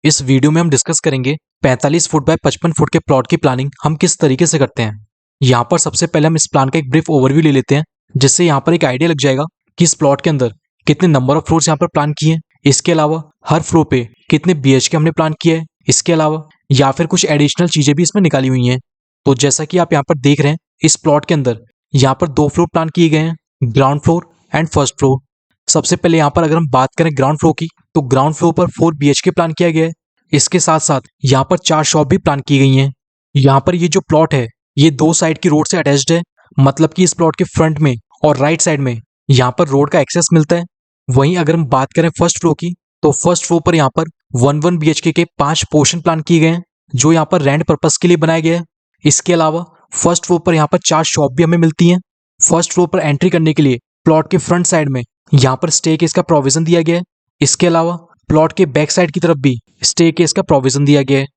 इस वीडियो में हम डिस्कस करेंगे 45 फुट बाय 55 फुट के प्लॉट की प्लानिंग हम किस तरीके से करते हैं। यहाँ पर सबसे पहले हम इस प्लान का एक ब्रीफ ओवरव्यू ले लेते हैं, जिससे यहाँ पर एक आइडिया लग जाएगा कि इस प्लॉट के अंदर कितने नंबर ऑफ फ्लोर्स यहाँ पर प्लान किए हैं। इसके अलावा हर फ्लोर पे कितने BHK हमने प्लान किया है, इसके अलावा या फिर कुछ एडिशनल चीजें भी इसमें निकाली हुई हैं। तो जैसा कि आप यहाँ पर देख रहे हैं, इस प्लॉट के अंदर यहाँ पर 2 फ्लोर प्लान किए गए हैं, ground floor and first floor. सबसे पहले यहाँ पर अगर हम बात करें ग्राउंड फ्लोर की, तो ग्राउंड फ्लोर पर 4 BHK प्लान किया गया है। इसके साथ साथ यहाँ पर 4 शॉप भी प्लान की गई हैं। यहाँ पर ये जो प्लॉट है ये 2 साइड की रोड से अटैच्ड है, मतलब कि इस प्लॉट के फ्रंट में और राइट साइड में यहाँ पर रोड का एक्सेस मिलता है। वहीं अगर हम बात करें फर्स्ट फ्लोर की, तो फर्स्ट फ्लोर पर यहाँ पर 1 BHK के 5 पोर्शन प्लान किए गए हैं, जो यहाँ पर रेंट पर्पस के लिए बनाया गया है। इसके अलावा फर्स्ट फ्लोर पर यहाँ पर 4 शॉप भी हमें मिलती हैं। फर्स्ट फ्लोर पर एंट्री करने के लिए प्लॉट के फ्रंट साइड में यहाँ पर स्टेयरकेस का प्रोविजन दिया गया है। इसके अलावा प्लॉट के बैक साइड की तरफ भी स्टेयरकेस का प्रोविजन दिया गया है।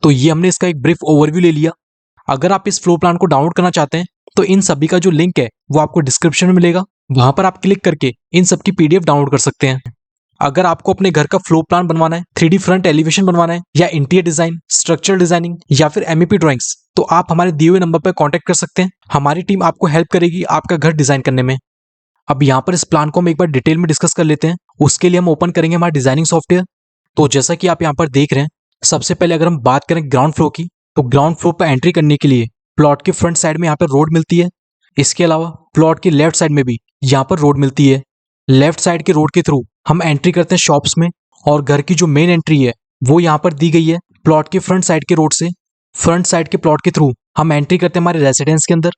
तो ये हमने इसका एक ब्रीफ ओवरव्यू ले लिया। अगर आप इस फ्लोर प्लान को डाउनलोड करना चाहते हैं तो इन सभी का जो लिंक है वो आपको डिस्क्रिप्शन में मिलेगा, वहां पर आप क्लिक करके इन सब की PDF डाउनलोड कर सकते हैं। अगर आपको अपने घर का फ्लोर प्लान बनवाना है, 3D फ्रंट एलिवेशन बनवाना है, या इंटीरियर डिजाइन, स्ट्रक्चरल डिजाइनिंग या फिर MEP ड्राइंग्स, तो आप हमारे दिए हुए नंबर पर कॉन्टेक्ट कर सकते हैं। हमारी टीम आपको हेल्प करेगी आपका घर डिजाइन करने में। अब यहाँ पर इस प्लान को हम एक बार डिटेल में डिस्कस कर लेते हैं। उसके लिए हम ओपन करेंगे हमारा डिजाइनिंग सॉफ्टवेयर। तो जैसा कि आप यहाँ पर देख रहे हैं, सबसे पहले अगर हम बात करें ग्राउंड फ्लोर की, तो ग्राउंड फ्लोर पर एंट्री करने के लिए प्लॉट के फ्रंट साइड में यहाँ पर रोड मिलती है। इसके अलावा प्लॉट के लेफ्ट साइड में भी यहाँ पर रोड मिलती है। लेफ्ट साइड के रोड के थ्रू हम एंट्री करते हैं शॉप्स में, और घर की जो मेन एंट्री है वो यहाँ पर दी गई है प्लॉट के फ्रंट साइड के रोड से। फ्रंट साइड के प्लॉट के थ्रू हम एंट्री करते हैं हमारे रेसिडेंस के अंदर।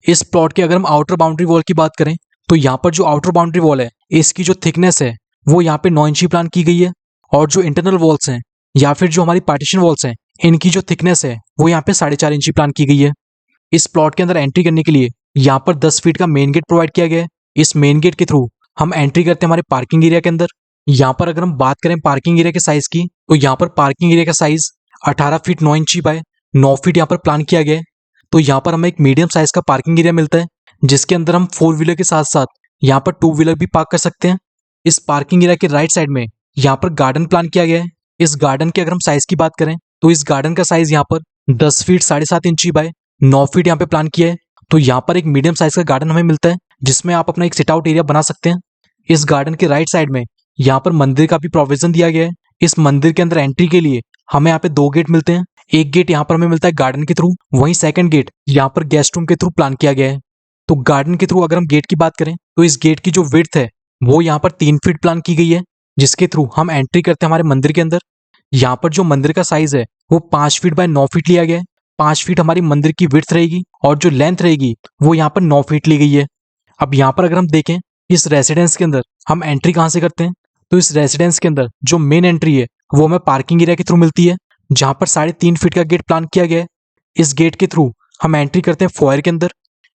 इस प्लॉट की अगर हम आउटर बाउंड्री वॉल की बात करें, तो यहाँ पर जो आउटर बाउंड्री वॉल है इसकी जो थिकनेस है वो यहाँ पे 9 इंची प्लान की गई है, और जो इंटरनल वॉल्स हैं या फिर जो हमारी पार्टीशन वॉल्स हैं इनकी जो थिकनेस है वो यहाँ पे 4.5 इंची प्लान की गई है। इस प्लॉट के अंदर एंट्री करने के लिए यहाँ पर 10 फीट का मेन गेट प्रोवाइड किया गया है। इस मेन गेट के थ्रू हम एंट्री करते हैं हमारे पार्किंग एरिया के अंदर। यहाँ पर अगर हम बात करें पार्किंग एरिया के साइज की, तो यहाँ पर पार्किंग एरिया का साइज 18 फीट 9 इंची बाय 9 फीट यहाँ पर प्लान किया गया है। तो यहाँ पर हमें एक मीडियम साइज का पार्किंग एरिया मिलता है, जिसके अंदर हम 4 व्हीलर के साथ साथ यहाँ पर 2 व्हीलर भी पार्क कर सकते हैं। इस पार्किंग एरिया के राइट साइड में यहाँ पर गार्डन प्लान किया गया है। इस गार्डन की अगर हम साइज की बात करें, तो इस गार्डन का साइज यहाँ पर 10 फीट 7.5 इंची बाय 9 फीट यहाँ पे प्लान किया है। तो यहाँ पर एक मीडियम साइज का गार्डन हमें मिलता है, जिसमें आप अपना एक सिट आउट एरिया बना सकते हैं। इस गार्डन के राइट साइड में यहाँ पर मंदिर का भी प्रोविजन दिया गया है। इस मंदिर के अंदर एंट्री के लिए हमें यहाँ पे 2 गेट मिलते हैं। एक गेट यहाँ पर हमें मिलता है गार्डन के थ्रू, वहीं सेकंड गेट यहाँ पर गेस्ट रूम के थ्रू प्लान किया गया है। तो गार्डन के थ्रू अगर हम गेट की बात करें, तो इस गेट की जो विड्थ है वो यहाँ पर 3 फीट प्लान की गई है, जिसके थ्रू हम एंट्री करते हैं हमारे मंदिर के अंदर। यहाँ पर जो मंदिर का साइज है वो 5 फीट बाय 9 फीट लिया गया है। 5 फीट हमारी मंदिर की विड्थ रहेगी, और जो लेंथ रहेगी वो यहाँ पर 9 फीट ली गई है। अब यहाँ पर अगर हम देखें इस रेसिडेंस के अंदर हम एंट्री कहाँ से करते हैं, तो इस रेसिडेंस के अंदर जो मेन एंट्री है वो हमें पार्किंग एरिया के थ्रू मिलती है, जहाँ पर 3.5 फीट का गेट प्लान किया गया है। इस गेट के थ्रू हम एंट्री करते हैं फॉयर के अंदर।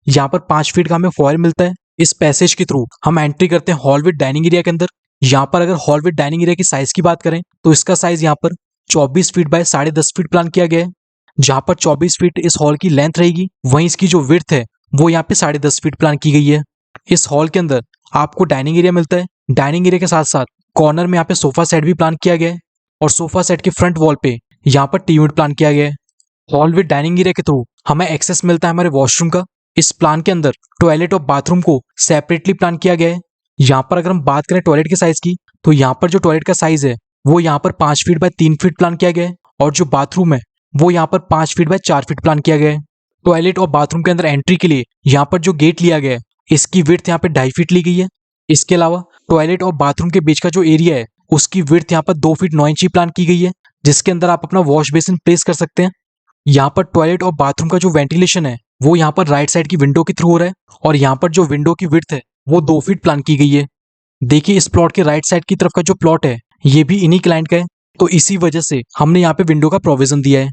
यहाँ पर 5 फीट का हमें फॉयर मिलता है। इस पैसेज के थ्रू हम एंट्री करते हैं हॉल विद डाइनिंग एरिया के अंदर। यहाँ पर अगर हॉल विद डाइनिंग एरिया की साइज की बात करें, तो इसका साइज यहाँ पर 24 फीट बाय 10.5 फीट प्लान किया गया है। जहाँ पर 24 फीट इस हॉल की लेंथ रहेगी, वहीं इसकी जो विड्थ है वो यहाँ पे 10.5 फीट प्लान की गई है। इस हॉल के अंदर आपको डाइनिंग एरिया मिलता है। डाइनिंग एरिया के साथ साथ कॉर्नर में यहाँ पे सोफा सेट भी प्लान किया गया है, और सोफा सेट के फ्रंट वॉल पे यहाँ पर टीवी यूनिट प्लान किया गया है। हॉल विद डाइनिंग एरिया के थ्रू हमें एक्सेस मिलता है हमारे वॉशरूम का। इस प्लान के अंदर टॉयलेट और बाथरूम को सेपरेटली प्लान किया गया है। यहाँ पर अगर हम बात करें टॉयलेट के साइज की, तो यहाँ पर जो टॉयलेट का साइज है वो यहाँ पर 5 फीट बाय 3 फीट प्लान किया गया है, और जो बाथरूम है वो यहाँ पर 5 फीट बाय 4 फीट प्लान किया गया है। टॉयलेट और बाथरूम के अंदर एंट्री के लिए यहाँ पर जो गेट लिया गया है इसकी विड्थ यहाँ पे 2.5 फीट ली गई है। इसके अलावा टॉयलेट और बाथरूम के बीच का जो एरिया है उसकी विड्थ यहाँ पर 2 फीट 9 इंची प्लान की गई है, जिसके अंदर आप अपना वॉश बेसिन प्लेस कर सकते हैं। यहाँ पर टॉयलेट और बाथरूम का जो वेंटिलेशन है वो यहाँ पर राइट साइड की विंडो के थ्रू हो रहा है, और यहाँ पर जो विंडो की विड्थ है वो 2 फीट प्लान की गई है। देखिए इस प्लॉट के राइट साइड की तरफ का जो प्लॉट है ये भी इन्हीं क्लाइंट का है, तो इसी वजह से हमने यहाँ पे विंडो का प्रोविजन दिया है।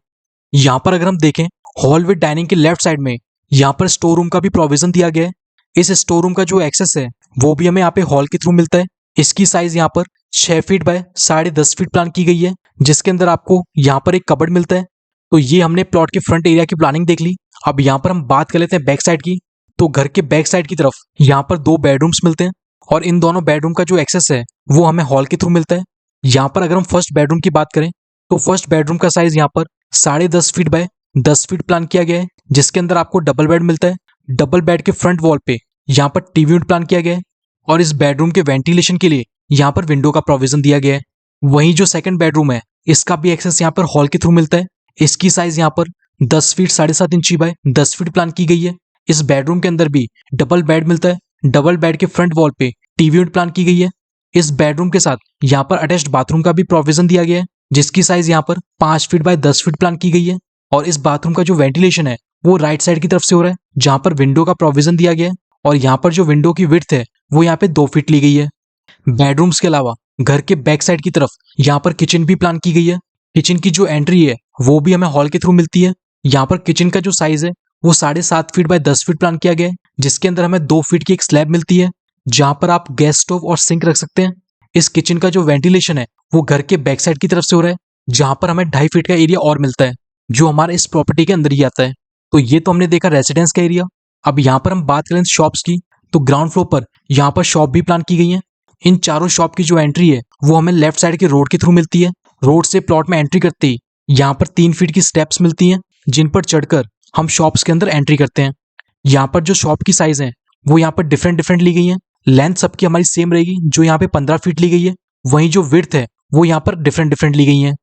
यहाँ पर अगर हम देखें हॉल विद डाइनिंग के लेफ्ट साइड में यहाँ पर स्टोर रूम का भी प्रोविजन दिया गया है। इस स्टोर रूम का जो एक्सेस है वो भी हमें यहाँ पे हॉल के थ्रू मिलता है। इसकी साइज यहाँ पर 6 फीट बाय 10.5 फीट प्लान की गई है, जिसके अंदर आपको यहाँ पर एक कबर्ड मिलता है। तो ये हमने प्लॉट के फ्रंट एरिया की प्लानिंग देख ली। अब यहाँ पर हम बात कर लेते हैं बैक साइड की। तो घर के बैक साइड की तरफ यहाँ पर 2 बेडरूम्स मिलते हैं, और इन दोनों बेडरूम का जो एक्सेस है वो हमें हॉल के थ्रू मिलता है। यहाँ पर अगर हम फर्स्ट बेडरूम की बात करें, तो फर्स्ट बेडरूम का साइज यहाँ पर 10.5 फीट बाय 10 फीट प्लान किया गया है, जिसके अंदर आपको डबल बेड मिलता है। डबल बेड के फ्रंट वॉल पे यहाँ पर टीवी यूनिट प्लान किया गया है और इस बेडरूम के वेंटिलेशन के लिए यहाँ पर विंडो का प्रोविजन दिया गया है। वहीं जो सेकंड बेडरूम है, इसका भी एक्सेस यहाँ पर हॉल के थ्रू मिलता है। इसकी साइज यहाँ पर 10 फीट 7.5 इंची बाय 10 फीट प्लान की गई है। इस बेडरूम के अंदर भी डबल बेड मिलता है। डबल बेड के फ्रंट वॉल पे टीवी यूनिट प्लान की गई है। इस बेडरूम के साथ यहाँ पर अटैच्ड बाथरूम का भी प्रोविजन दिया गया है, जिसकी साइज यहाँ पर 5 फीट बाय 10 फीट प्लान की गई है। और इस बाथरूम का जो वेंटिलेशन है वो राइट साइड की तरफ से हो रहा है, जहां पर विंडो का प्रोविजन दिया गया है। और यहाँ पर जो विंडो की विड्थ है वो यहाँ पे 2 फीट ली गई है। बेडरूम्स के अलावा घर के बैक साइड की तरफ यहाँ पर किचन भी प्लान की गई है। किचन की जो एंट्री है वो भी हमें हॉल के थ्रू मिलती है। यहाँ पर किचन का जो साइज है वो 7.5 फीट बाय 10 फीट प्लान किया गया है, जिसके अंदर हमें 2 फीट की एक स्लैब मिलती है, जहां पर आप गैस स्टोव और सिंक रख सकते हैं। इस किचन का जो वेंटिलेशन है वो घर के बैक साइड की तरफ से हो रहा है, जहां पर हमें 2.5 फीट का एरिया और मिलता है, जो हमारे इस प्रॉपर्टी के अंदर ही आता है। तो ये तो हमने देखा रेसिडेंस का एरिया। अब यहाँ पर हम बात करें शॉप्स की, तो ग्राउंड फ्लोर पर यहाँ पर शॉप भी प्लान की गई है। इन चारों शॉप की जो एंट्री है वो हमें लेफ्ट साइड के रोड के थ्रू मिलती है। रोड से प्लॉट में एंट्री करते ही यहाँ पर 3 फीट की स्टेप्स मिलती हैं, जिन पर चढ़कर हम शॉप्स के अंदर एंट्री करते हैं। यहाँ पर जो शॉप की साइज है वो यहाँ पर डिफरेंट डिफरेंट ली गई है। लेंथ सबकी हमारी सेम रहेगी, जो यहाँ पे 15 फीट ली गई है। वहीं जो विड्थ है वो यहाँ पर डिफरेंट डिफरेंट ली गई है।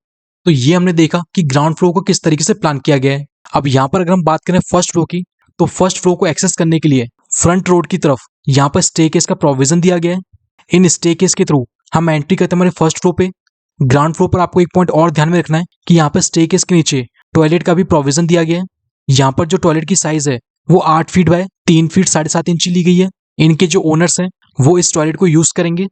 तो ये हमने देखा कि ग्राउंड फ्लोर को किस तरीके से प्लान किया गया है। अब यहाँ पर अगर हम बात करें फर्स्ट फ्लोर की, तो फर्स्ट फ्लोर को एक्सेस करने के लिए फ्रंट रोड की तरफ यहाँ पर स्टेयरकेस का प्रोविजन दिया गया है। इन स्टेयरकेस के थ्रू हम एंट्री करते हैं हमारे फर्स्ट फ्लोर पे। ग्राउंड फ्लोर पर आपको एक पॉइंट और ध्यान में रखना है कि यहाँ पर स्टेयरकेस के नीचे टॉयलेट का भी प्रोविजन दिया गया है। यहाँ पर जो टॉयलेट की साइज है वो 8 फीट बाय 3 फीट 7.5 इंची ली गई है। इनके जो ओनर्स हैं वो इस टॉयलेट को यूज करेंगे।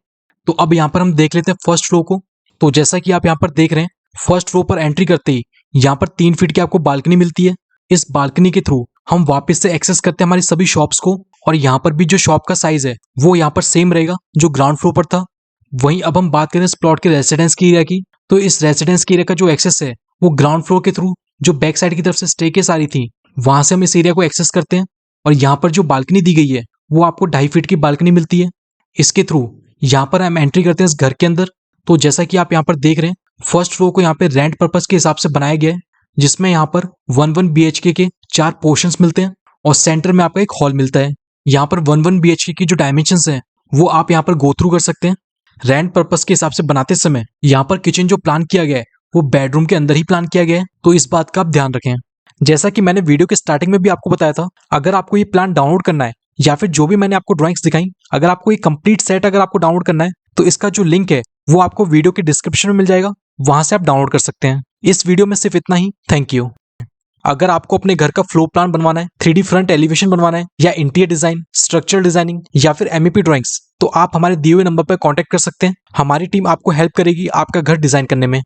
तो अब यहाँ पर हम देख लेते हैं फर्स्ट फ्लोर को। तो जैसा कि आप यहाँ पर देख रहे हैं, फर्स्ट फ्लोर पर एंट्री करते ही यहाँ पर 3 फीट की आपको बालकनी मिलती है। इस बालकनी के थ्रू हम वापस से एक्सेस करते हैं हमारी सभी शॉप्स को। और यहाँ पर भी जो शॉप का साइज है वो यहाँ पर सेम रहेगा जो ग्राउंड फ्लोर पर था। वहीं अब हम बात करें इस प्लॉट के रेसिडेंस की एरिया की, तो इस रेसिडेंस की एरिया का जो एक्सेस है वो ग्राउंड फ्लोर के थ्रू जो बैक साइड की तरफ से स्टेयरकेस आ रही थी, वहां से हम इस एरिया को एक्सेस करते हैं। और यहाँ पर जो बालकनी दी गई है वो आपको 2.5 फीट की बालकनी मिलती है। इसके थ्रू यहाँ पर हम एंट्री करते हैं इस घर के अंदर। तो जैसा कि आप यहाँ पर देख रहे हैं, फर्स्ट फ्लोर को यहाँ पे रेंट पर्पस के हिसाब से बनाया गया है, जिसमें यहाँ पर 1 BHK के 4 पोर्शंस मिलते हैं और सेंटर में आपका एक हॉल मिलता है। यहाँ पर 1 BHK की जो डायमेंशंस हैं वो आप यहाँ पर गो थ्रू कर सकते हैं। रेंट पर्पस के हिसाब से बनाते समय यहाँ पर किचन जो प्लान किया गया है वो बेडरूम के अंदर ही प्लान किया गया है, तो इस बात का आप ध्यान रखें। जैसा कि मैंने वीडियो के स्टार्टिंग में भी आपको बताया था, अगर आपको ये प्लान डाउनलोड करना है या फिर जो भी मैंने आपको ड्राइंग्स दिखाई, अगर आपको ये कंप्लीट सेट अगर आपको डाउनलोड करना है तो इसका जो लिंक है वो आपको वीडियो के डिस्क्रिप्शन में मिल जाएगा, वहां से आप डाउनलोड कर सकते हैं। इस वीडियो में सिर्फ इतना ही। Thank you. अगर आपको अपने घर का फ्लोर प्लान बनवाना है, 3D फ्रंट एलिवेशन बनवाना है, या इंटीरियर डिजाइन, स्ट्रक्चरल डिजाइनिंग या फिर MEP ड्राइंग्स, तो आप हमारे दिए हुए नंबर पर कांटेक्ट कर सकते हैं। हमारी टीम आपको हेल्प करेगी आपका घर डिजाइन करने में।